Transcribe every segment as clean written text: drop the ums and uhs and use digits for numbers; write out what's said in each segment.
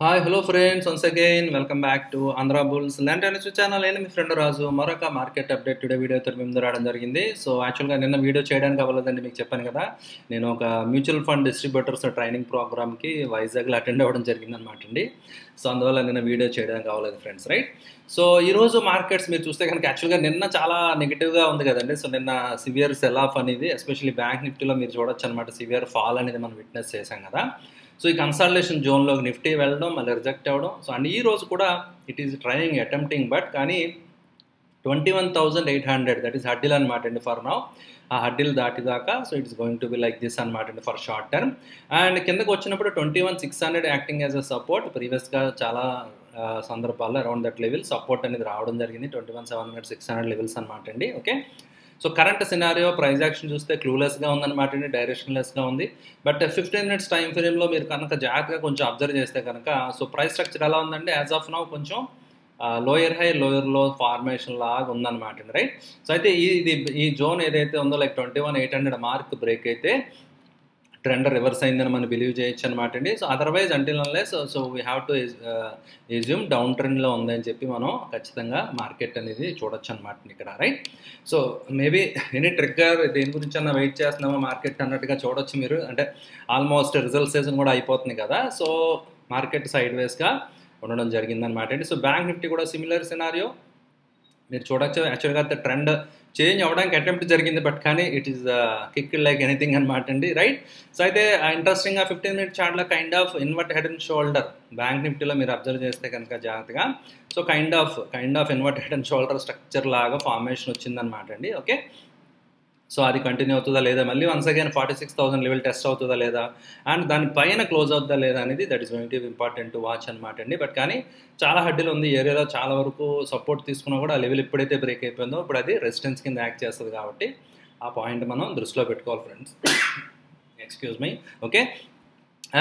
Hi hello friends once again welcome back to Andhra bulls land అనేసి channel. నేను మీ friend రాజు మరొక market update today వీడియోతో మీ ముందు రావడం జరిగింది. సో యాక్చువల్గా నిన్న వీడియో చేయడానికి అవ్వలేదండి, మీకు చెప్పాను కదా. నేను ఒక మ్యూచువల్ ఫండ్ డిస్ట్రిబ్యూటర్స్ ట్రైనింగ్ ప్రోగ్రామ్కి వైజాగ్లో అటెండ్ అవ్వడం జరిగింది అనమాట అండి. సో అందువల్ల నిన్న వీడియో చేయడానికి అవ్వలేదు ఫ్రెండ్స్, రైట్. సో ఈరోజు మార్కెట్స్ మీరు చూస్తే కనుక యాక్చువల్గా నిన్న చాలా నెగిటివ్గా ఉంది కదండి. సో నిన్న సివియర్ సెల్ ఆఫ్ అనేది ఎస్పెషల్లీ బ్యాంక్ నిఫ్టీలో మీరు చూడొచ్చు అనమాట. సివియర్ ఫాల్ అనేది మనం విట్నెస్ చేసాం కదా. సో ఈ కన్సల్టేషన్ జోన్లో నిఫ్టీ వెళ్ళడం, మళ్ళీ రిజెక్ట్ అవ్వడం. సో అండ్ ఈ రోజు కూడా it is trying attempting but కానీ 21,800 దట్ ఈస్ హడ్డిల్ అనమాట అండి ఫర్ నౌ. ఆ హడ్డిల్ దాటిదాకా so it's going to be like this అనమాట అండి ఫర్ షార్ట్ టర్మ్. అండ్ కిందకు వచ్చినప్పుడు 21,600 యాక్టింగ్ యాజ్ అ సపోర్ట్. ప్రీవియస్గా చాలా సందర్భాల్లో అరౌండ్ దట్ లెవెల్ సపోర్ట్ అనేది రావడం జరిగింది. 21,700 600 లెవెల్స్ అనమాట అండి. Okay, so current scenario price action చూస్తే క్లూలెస్గా ఉందన్నమాట అండి, డైరెక్షన్లెస్గా ఉంది. బట్ 15 మినిట్స్ టైం ఫ్రేమ్లో మీరు కనుక జాగ్రత్తగా కొంచెం అబ్జర్వ్ చేస్తే కనుక సో ప్రైస్ స్ట్రక్చర్ ఎలా ఉందండి, యాజ్ ఆఫ్ నౌ కొంచెం లోయర్ హై లోయర్ లో ఫార్మేషన్ లాగా ఉందన్నమాట అండి, రైట్. సో అయితే ఈ జోన్ ఏదైతే ఉందో లైక్ 21,800 మార్క్ బ్రేక్ అయితే ట్రెండ్ రివర్స్ అయిందని మనం బిలీవ్ చేయొచ్చు అనమాట అండి. So otherwise until unless so we have to assume down ట్రెండ్లో ఉందని చెప్పి మనం ఖచ్చితంగా మార్కెట్ అనేది చూడొచ్చు అనమాట ఇక్కడ, right. So maybe any trigger దేని గురించి అన్న వెయిట్ చేస్తున్నామో మార్కెట్ అన్నట్టుగా చూడొచ్చు మీరు. అంటే ఆల్మోస్ట్ రిజల్ట్ సీజన్ కూడా అయిపోతుంది కదా. సో మార్కెట్ సైడ్ వేస్గా ఉండడం జరిగిందనమాట అండి. సో బ్యాంక్ నిఫ్టీ కూడా సిమిలర్ సినారియో మీరు చూడొచ్చు. యాక్చువల్గా ట్రెండ్ చేంజ్ అవ్వడానికి అటెంప్ట్ జరిగింది బట్ కానీ it is kick like anything అనమాట అండి, రైట్. సో అయితే ఇంట్రెస్టింగ్గా 15 మినిట్ చార్ట్లో kind of invert head and shoulder bank నిఫ్టీలో మీరు అబ్జర్వ్ చేస్తే కనుక జాగ్రత్తగా so kind of invert head and shoulder structure లాగా ఫార్మేషన్ వచ్చిందనమాట అండి. ఓకే, సో అది కంటిన్యూ అవుతుందా లేదా, మళ్ళీ వన్స్ అగైన్ 46,000 లెవెల్ టెస్ట్ అవుతుందా లేదా, అండ్ దాని పైన క్లోజ్ అవుతుందా లేదా అనేది that is going to B important to watch అనమాట అండి. బట్ కానీ చాలా హడ్డీలు ఉంది ఏరియాలో, చాలా వరకు సపోర్ట్ తీసుకున్నా కూడా ఆ లెవెల్ ఎప్పుడైతే బ్రేక్ అయిపోయిందో ఇప్పుడు అది రెసిస్టెన్స్ కింద యాక్ట్ చేస్తుంది కాబట్టి ఆ పాయింట్ మనం దృష్టిలో పెట్టుకోవాలి friends. Excuse me. Okay,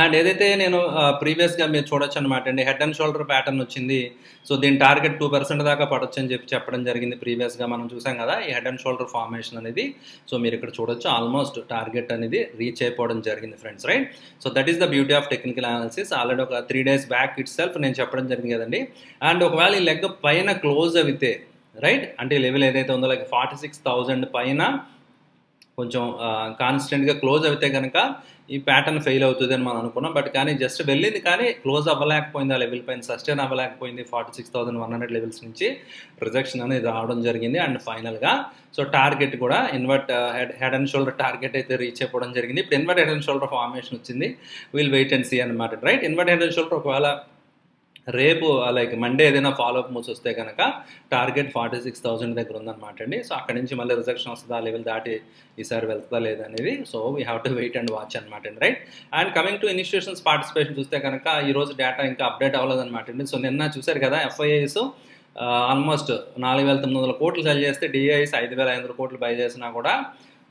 and ఏదైతే నేను ప్రీవియస్గా మీరు చూడొచ్చు అనమాట అండి, హెడ్ అండ్ షోల్డర్ ప్యాటర్న్ వచ్చింది. సో దీని టార్గెట్ 2% దాకా పడొచ్చు అని చెప్పడం జరిగింది. ప్రీవియస్గా మనం చూసాం కదా ఈ హెడ్ అండ్ షోల్డర్ ఫార్మేషన్ అనేది. సో మీరు ఇక్కడ చూడొచ్చు ఆల్మోస్ట్ టార్గెట్ అనేది రీచ్ అయిపోవడం జరిగింది friends, right. So that is the beauty of technical analysis. Already ఒక 3 days బ్యాక్ ఇట్ సెల్ఫ్ నేను చెప్పడం జరిగింది కదండి. అండ్ ఒకవేళ ఈ లెగ్ పైన క్లోజ్ అయితే రైట్, అంటే లెవెల్ ఏదైతే ఉందో లైక్ 46,000 పైన కొంచెం కాన్స్టెంట్గా క్లోజ్ అయితే కనుక ఈ ప్యాటర్న్ ఫెయిల్ అవుతుంది అని మనం అనుకున్నాం. బట్ కానీ జస్ట్ వెళ్ళింది కానీ క్లోజ్ అవ్వలేకపోయింది, ఆ లెవెల్ పైన సస్టైన్ అవ్వలేకపోయింది. 46,100 లెవెల్స్ నుంచి రిజెక్షన్ అనేది రావడం జరిగింది. అండ్ ఫైనల్గా సో టార్గెట్ కూడా invert head and shoulder target అయితే రీచ్ అయిపోవడం జరిగింది. ఇప్పుడు invert head and shoulder formation వచ్చింది. విల్ వెయిట్ అండ్ సీ అనమాట, right. Invert head and shoulder ఒకవేళ రేపు లైక్ మండే ఏదైనా ఫాలోఅప్ మూవ్స్ వస్తే కనుక టార్గెట్ 46,000 దగ్గర ఉందన్నమాట అండి. సో అక్కడ నుంచి మళ్ళీ రిజెక్షన్ వస్తుందా, లెవెల్ దాటి ఈసారి వెళ్తుందా లేదనేది so we have to wait and watch అనమాట అండి, right. And coming to institutions participation చూస్తే కనుక ఈరోజు డేటా ఇంకా అప్డేట్ అవ్వలేదన్నమాట అండి. సో నిన్న చూశారు కదా ఎఫ్ఐఐస్ ఆల్మోస్ట్ 4,900 కోట్లు సెల్ చేస్తే డిఐస్ 5,500 కోట్లు బై చేసినా కూడా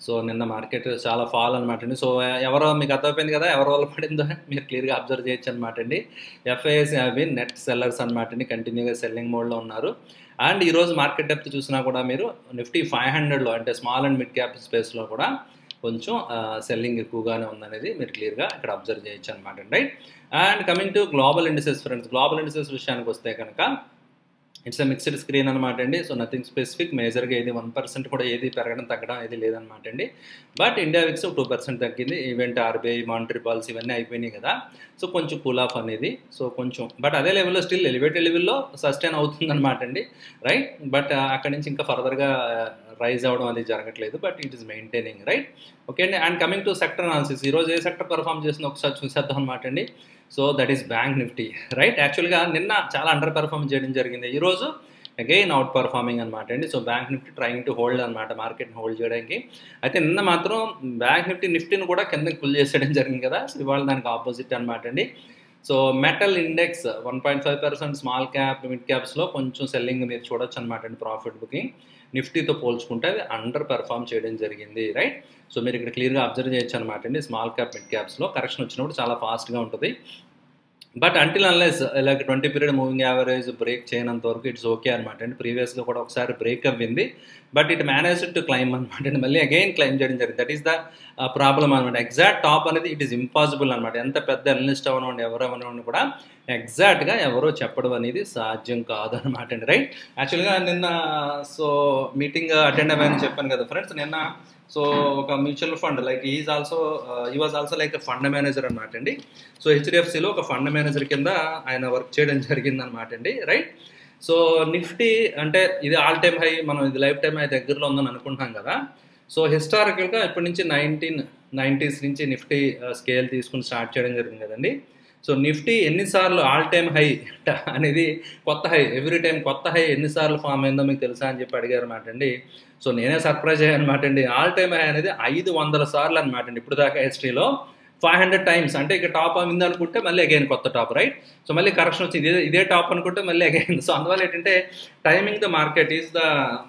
సో నిన్న మార్కెట్ చాలా ఫాల్ అనమాట అండి. సో ఎవరో మీకు అర్థమైపోయింది కదా ఎవరి వల్ల పడిందో మీరు క్లియర్గా అబ్జర్వ్ చేయొచ్చు అనమాట అండి. FIs have been net sellers అనమాట అండి, కంటిన్యూగా సెల్లింగ్ మోడ్లో ఉన్నారు. అండ్ ఈరోజు మార్కెట్ డెప్త్ చూసినా కూడా మీరు నిఫ్టీ 500లో అంటే స్మాల్ అండ్ మిడ్ క్యాప్ స్పేస్లో కూడా కొంచెం సెల్లింగ్ ఎక్కువగానే ఉందనేది మీరు క్లియర్గా ఇక్కడ అబ్జర్వ్ చేయొచ్చు అనమాట అండి, right. And coming to global indices friends, global indices విషయానికి వస్తే కనుక ఇట్స్ అ మిక్స్డ్ స్క్రీన్ అనమాట అండి. సో నథింగ్ స్పెసిఫిక్, మేజర్గా ఏది 1% కూడా ఏది పెరగడం తగ్గడం ఏది లేదనమాట అండి. బట్ ఇండియా విక్స్ 2% తగ్గింది. ఈవెంట్ ఆర్బీఐ మానిటరీ పాలసీ ఇవన్నీ అయిపోయినాయి కదా. సో కొంచెం కూల్ ఆఫ్ అనేది సో కొంచెం బట్ అదే లెవెల్లో స్టిల్ ఎలివేటెడ్ లెవెల్లో సస్టైన్ అవుతుందన్నమాట అండి, రైట్. బట్ అక్కడి నుంచి ఇంకా ఫర్దర్గా రైజ్ అవ్వడం అది జరగట్లేదు, but it is maintaining, right. Okay అండి. And coming to sector analysis, ఈరోజు ఏ సెక్టర్ పర్ఫామ్ చేసిందో ఒకసారి చూసేద్దాం అనమాట అండి. So that is bank Nifty, right. యాక్చువల్గా నిన్న చాలా అండర్ పెర్ఫార్మ్ చేయడం జరిగింది, ఈరోజు అగైన్ అవుట్ పర్ఫార్మింగ్ అనమాట అండి. So bank Nifty trying to hold అనమాట, మార్కెట్ని హోల్డ్ చేయడానికి. అయితే నిన్న మాత్రం బ్యాంక్ నిఫ్టీని కూడా కిందకి పుల్ చేసేయడం జరిగింది కదా. సో ఇవాళ దానికి ఆపోజిట్ అనమాట అండి. So metal index 1.5%, small cap mid క్యాప్స్లో కొంచెం సెల్లింగ్ మీరు చూడొచ్చు అనమాట అండి. ప్రాఫిట్ బుకింగ్ నిఫ్టీతో పోల్చుకుంటే అది అండర్ పెర్ఫామ్ చేయడం జరిగింది, రైట్. సో మీరు ఇక్కడ క్లియర్గా అబ్జర్వ్ చేయొచ్చు అనమాట అండి. స్మాల్ క్యాప్ మిడ్ క్యాప్స్లో కరెక్షన్ వచ్చినప్పుడు చాలా ఫాస్ట్గా ఉంటుంది. But until unless like 20 period moving average break చేయనంత వరకు ఇట్స్ ఓకే అనమాట అండి. ప్రీవియస్గా కూడా ఒకసారి బ్రేక్ అవ్వింది but it manage to climb అనమాట అండి, మళ్ళీ అగైన్ క్లైమ్ చేయడం జరిగింది. దట్ ఈస్ ద ప్రాబ్లం అనమాట. ఎగ్జాక్ట్ టాప్ అనేది ఇట్ ఈస్ ఇంపాసిబుల్ అనమాట. ఎంత పెద్ద అనలిస్ట్ అవనివ్వండి, ఎవరెవరివ్వండి కూడా ఎగ్జాక్ట్గా ఎవరో చెప్పడం అనేది సాధ్యం కాదు అనమాట అండి. రైట్. యాక్చువల్గా నిన్న సో మీటింగ్ అటెండ్ అవ్వాలని చెప్పాను కదా ఫ్రెండ్స్. నిన్న సో ఒక మ్యూచువల్ ఫండ్ లైక్ ఈ was also like fund manager అనమాట అండి. సో హెచ్డిఎఫ్సిలో ఒక ఫండ్ మేనేజర్ కింద ఆయన వర్క్ చేయడం జరిగింది అనమాట అండి. రైట్. సో నిఫ్టీ అంటే ఇది ఆల్ టైమ్ హై, మనం ఇది లైఫ్ టైమ్ హై దగ్గరలో ఉందని అనుకుంటాం కదా. సో హిస్టారికల్గా ఇప్పటి నుంచి 1990s నుంచి నిఫ్టీ స్కేల్ తీసుకుని స్టార్ట్ చేయడం జరిగింది కదండి. సో నిఫ్టీ ఎన్నిసార్లు ఆల్ టైమ్ హై అనేది కొత్త హై, ఎవ్రీ టైం కొత్త హై ఎన్నిసార్లు ఫామ్ అయిందో మీకు తెలుసా అని చెప్పి అడిగారు అనమాట అండి. సో నేనే సర్ప్రైజ్ అయ్యాను అనమాట అండి. ఆల్ టైమ్ హై అనేది 500 సార్లు అనమాట అండి ఇప్పుడు దాకా హిస్టరీలో. 500 టైమ్స్ అంటే ఇక టాప్ అయింది అనుకుంటే మళ్ళీ అగైన్ కొత్త టాప్. రైట్. సో మళ్ళీ కరెక్షన్ వచ్చి ఇదే టాప్ అనుకుంటే మళ్ళీ అగైన్. సో అందువల్ల ఏంటంటే timing the market is the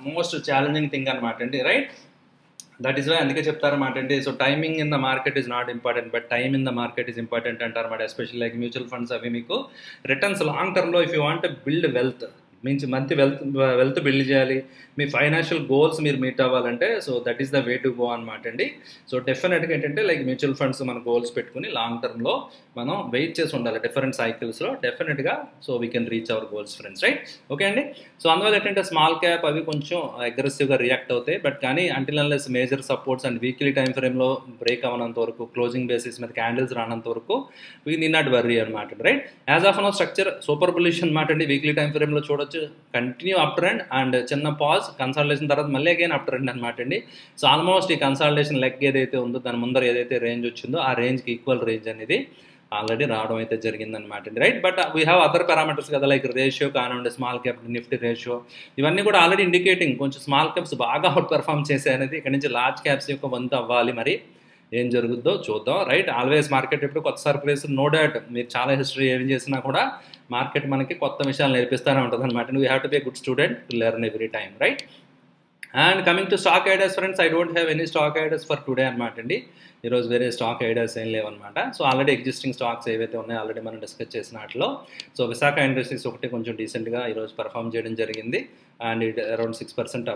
most challenging thing అనమాట అండి. రైట్. దట్ ఈస్ వై అందుకే చెప్తారన్నమాట అండి. So timing in the market is not important, but time in the market is important అంటారన్నమాట. ఎస్పెషల్లీ లైక్ మ్యూచువల్ ఫండ్స్ అవి మీకు returns long టర్మ్లో if you want build wealth మంచి వెల్త్ బిల్డ్ చేయాలి, మీ financial goals మీరు మీట్ అవ్వాలంటే so that is the way to go అనమాట అండి. సో డెఫినెట్గా ఏంటంటే లైక్ మ్యూచువల్ ఫండ్స్ మన గోల్స్ పెట్టుకుని లాంగ్ టర్మ్లో మనం వెయిట్ చేసి ఉండాలి డిఫరెంట్ సైకిల్స్లో. డెఫినెట్గా so we can reach our goals friends. Right. Okay అండి. సో అందువల్ల ఏంటంటే స్మాల్ క్యాప్ అవి కొంచెం అగ్రెసివ్గా రియాక్ట్ అవుతాయి, బట్ కానీ until unless major supports and weekly time ఫ్రేమ్లో బ్రేక్ అవ్వనంత వరకు, క్లోజింగ్ బేసిస్ మీద క్యాండిల్స్ రానంత వరకు వీ నీ నాట్ వర్రీ అనమాట. Right. As of now structure super bullish అనమాట అండి. వీక్లీ టైం ఫ్రేమ్లో చూడొచ్చు కంటిన్యూ అప్ ట్రెండ్ అండ్ చిన్న పాజ్, కన్సల్టేషన్ తర్వాత మళ్ళీ అగైన్ అప్ ట్రెండ్ అనమాట అండి. సో ఆల్మోస్ట్ ఈ కన్సల్టేషన్ లెగ్ ఏదైతే ఉందో దాని ముందర ఏదైతే రేంజ్ వచ్చిందో ఆ రేంజ్కి ఈక్వల్ రేంజ్ అనేది ఆల్రెడీ రావడం అయితే జరిగిందనమాట అండి. Right. But we have other parameters కదా, లైక్ రేషియో కానివ్వండి, స్మాల్ క్యాప్ నిఫ్టీ రేషియో, ఇవన్నీ కూడా ఆల్రెడీ ఇండికేటింగ్ కొంచెం స్మాల్ క్యాప్స్ బాగా అవుట్ పెర్ఫామ్ చేసే అనేది. ఇక్కడ నుంచి లార్జ్ క్యాప్స్ యొక్క వంతు అవ్వాలి, మరి ఏం జరుగుద్దో చూద్దాం. రైట్. ఆల్వేస్ మార్కెట్ ఎప్పుడు కొత్త సర్ప్రైజ్, నో డౌట్. మీరు చాలా హిస్టరీ ఏం చేసినా కూడా మార్కెట్ మనకి కొత్త విషయాలు నేర్పిస్తూనే ఉంటుంది అనమాట. We have to be a good student to learn every time. Right. And coming to stock ideas friends, I don't have any stock ideas for today అనమాట అండి. ఈరోజు వేరే స్టాక్ ఐడియాస్ ఏం లేవన్నమాట. సో ఆల్రెడీ ఎగ్జిస్టింగ్ స్టాక్స్ ఏవైతే ఉన్నాయో already మనం discuss చేసిన వాటిలో సో విశాఖ ఇండస్ట్రీస్ ఒకటి కొంచెం డీసెంట్గా ఈరోజు పర్ఫామ్ చేయడం జరిగింది అండ్ ఇట్ అరౌండ్ 6%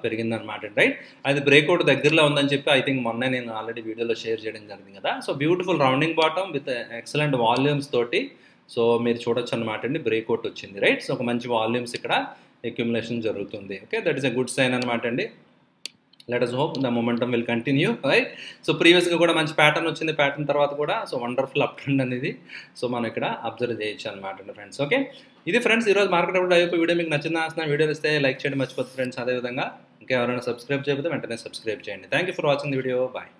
పెరిగిందనమాట. రైట్. అది బ్రేక్అవుట్ దగ్గరలో ఉందని చెప్పి ఐ థింక్ మొన్న నేను ఆల్రెడీ వీడియోలో షేర్ చేయడం జరిగింది కదా. So beautiful rounding bottom with excellent volumes తోటి సో మీరు చూడొచ్చు అనమాట అండి. బ్రేక్అవుట్ వచ్చింది. రైట్. సో ఒక మంచి వాల్యూమ్స్ ఇక్కడ అక్యుములేషన్ జరుగుతుంది. Okay, that is a good sign అనమాట అండి. Let us hope the momentum will continue. Right. So ప్రీవియస్గా కూడా మంచి ప్యాటర్న్ వచ్చింది. ప్యాటర్న్ తర్వాత కూడా సో వండర్ఫుల్ అప్ ట్రెండ్ అనేది సో మనం ఇక్కడ అబ్జర్వ్ చేయొచ్చు అనమాట అండి ఫ్రెండ్స్. ఓకే, ఇది ఫ్రెండ్స్ ఈరోజు మార్కెట్ అప్పుడు అయిపోయి వీడియో మీకు నచ్చిన వీడియోలు ఇస్తే లైక్ చేయండి మర్చిపోతుంది ఫ్రెండ్స్. అదేవిధంగా ఇంకా ఎవరైనా సబ్స్క్రైబ్ చేయకపోతే వెంటనే సబ్స్క్రైబ్ చేయండి. Thank you for watching the video. Bye.